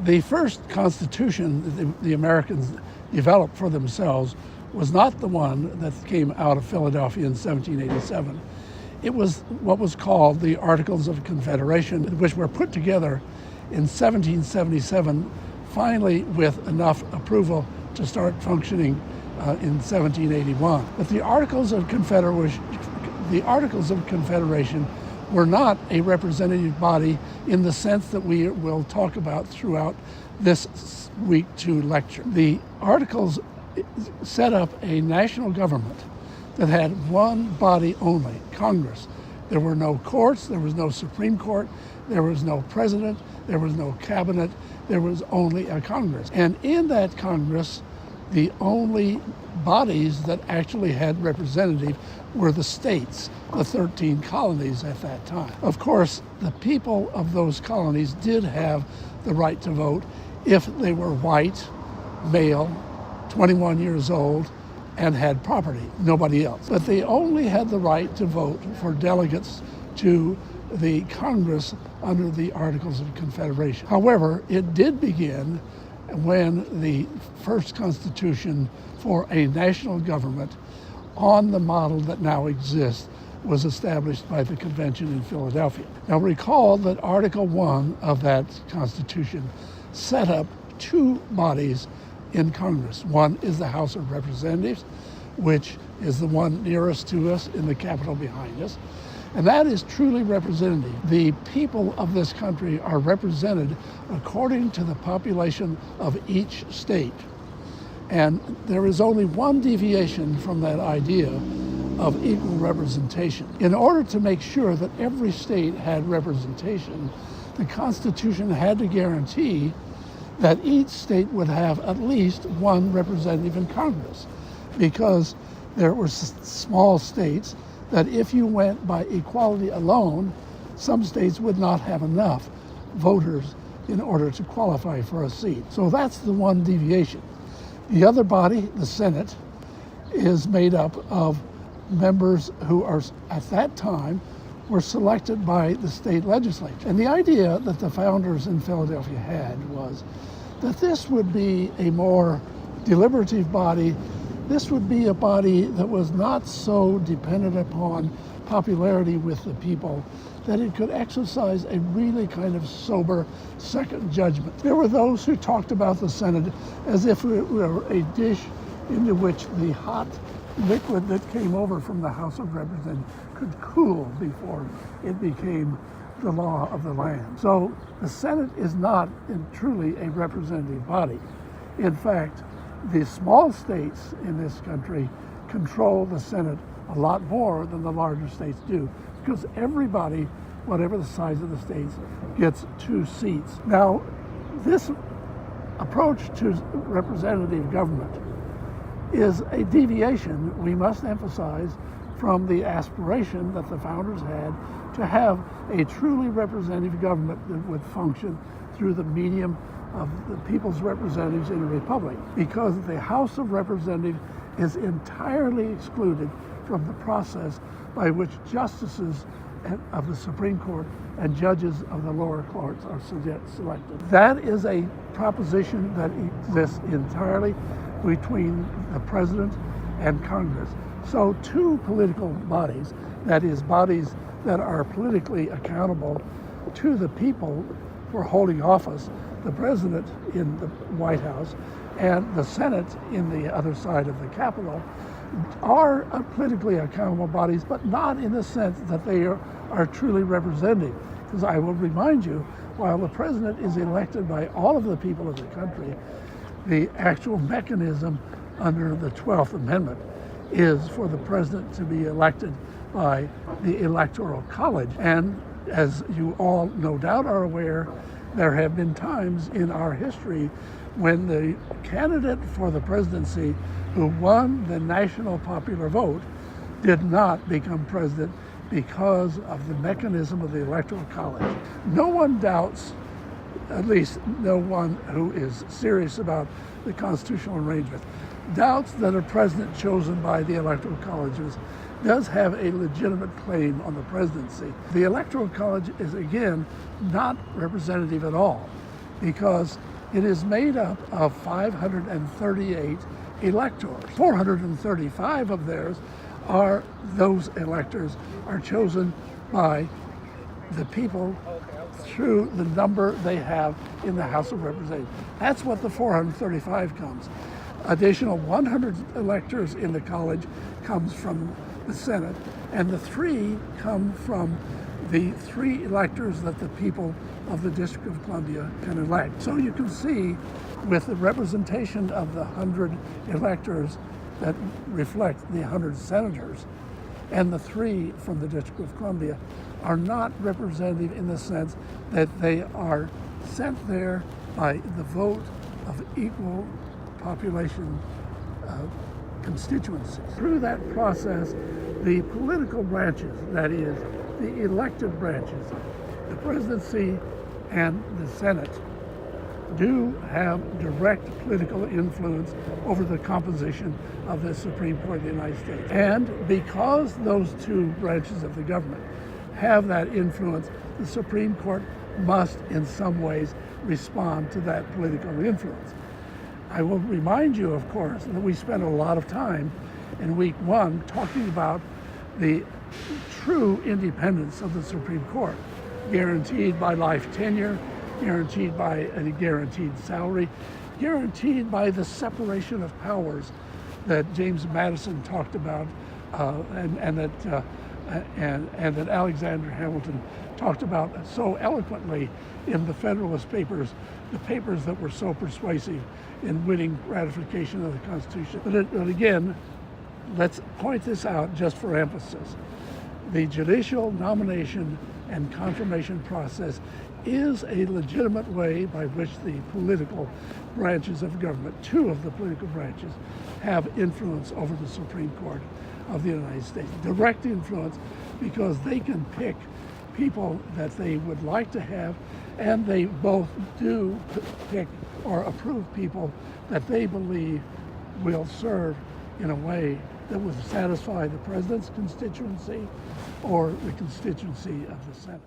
The first constitution that the Americans developed for themselves was not the one that came out of Philadelphia in 1787. It was what was called the Articles of Confederation, which were put together in 1777, finally with enough approval to start functioning in 1781. But the Articles of Confederation were not a representative body in the sense that we will talk about throughout this week 2 lecture. The Articles set up a national government that had one body only, Congress. There were no courts, there was no Supreme Court, there was no president, there was no cabinet, there was only a Congress. And in that Congress, the only bodies that actually had representatives were the states, the 13 colonies at that time. Of course, the people of those colonies did have the right to vote if they were white, male, 21 years old, and had property, nobody else. But they only had the right to vote for delegates to the Congress under the Articles of Confederation. However, it did begin when the first constitution for a national government on the model that now exists was established by the convention in Philadelphia. Now recall that Article 1 of that constitution set up 2 bodies in Congress. One is the House of Representatives, which is the one nearest to us in the Capitol behind us. And that is truly representative. The people of this country are represented according to the population of each state. And there is only one deviation from that idea of equal representation. In order to make sure that every state had representation, the Constitution had to guarantee that each state would have at least one representative in Congress, because there were small states that if you went by equality alone, some states would not have enough voters in order to qualify for a seat. So that's the one deviation. The other body, the Senate, is made up of members who are, at that time, were selected by the state legislature. And the idea that the founders in Philadelphia had was that this would be a more deliberative body. This would be a body that was not so dependent upon popularity with the people, that it could exercise a really kind of sober second judgment. There were those who talked about the Senate as if it were a dish into which the hot liquid that came over from the House of Representatives could cool before it became the law of the land. So the Senate is not truly a representative body. In fact, the small states in this country control the Senate a lot more than the larger states do, because everybody, whatever the size of the states, gets 2 seats. Now, this approach to representative government is a deviation, we must emphasize, from the aspiration that the founders had to have a truly representative government that would function through the medium of the people's representatives in a republic, because the House of Representatives is entirely excluded from the process by which justices of the Supreme Court and judges of the lower courts are selected. That is a proposition that exists entirely between the president and Congress. So 2 political bodies, that is, bodies that are politically accountable to the people for holding office, the president in the White House and the Senate in the other side of the Capitol, are politically accountable bodies, but not in the sense that they are truly representative. Because I will remind you, while the president is elected by all of the people of the country, the actual mechanism under the 12th Amendment is for the president to be elected by the Electoral College. And as you all no doubt are aware, there have been times in our history when the candidate for the presidency who won the national popular vote did not become president because of the mechanism of the Electoral College. No one doubts, at least no one who is serious about the constitutional arrangement, doubts that a president chosen by the Electoral College does have a legitimate claim on the presidency. The Electoral College is, again, not representative at all. because it is made up of 538 electors. 435 of those electors are chosen by the people through the number they have in the House of Representatives. That's what the 435 comes. Additional 100 electors in the college comes from the Senate, and the 3 come from the 3 electors that the people of the District of Columbia can elect. So you can see with the representation of the 100 electors that reflect the 100 senators, and the 3 from the District of Columbia are not representative in the sense that they are sent there by the vote of equal population constituencies. Through that process, the political branches, that is, the elected branches, the presidency and the Senate, do have direct political influence over the composition of the Supreme Court of the United States. And because those 2 branches of the government have that influence, the Supreme Court must in some ways respond to that political influence. I will remind you, of course, that we spent a lot of time in week 1 talking about the true independence of the Supreme Court, guaranteed by life tenure, guaranteed by a guaranteed salary, guaranteed by the separation of powers that James Madison talked about, and that Alexander Hamilton talked about so eloquently in the Federalist Papers, the papers that were so persuasive in winning ratification of the Constitution. But again, let's point this out just for emphasis. The judicial nomination and confirmation process is a legitimate way by which the political branches of government, 2 of the political branches, have influence over the Supreme Court of the United States. Direct influence, because they can pick people that they would like to have, and they both do pick or approve people that they believe will serve in a way that would satisfy the president's constituency or the constituency of the Senate.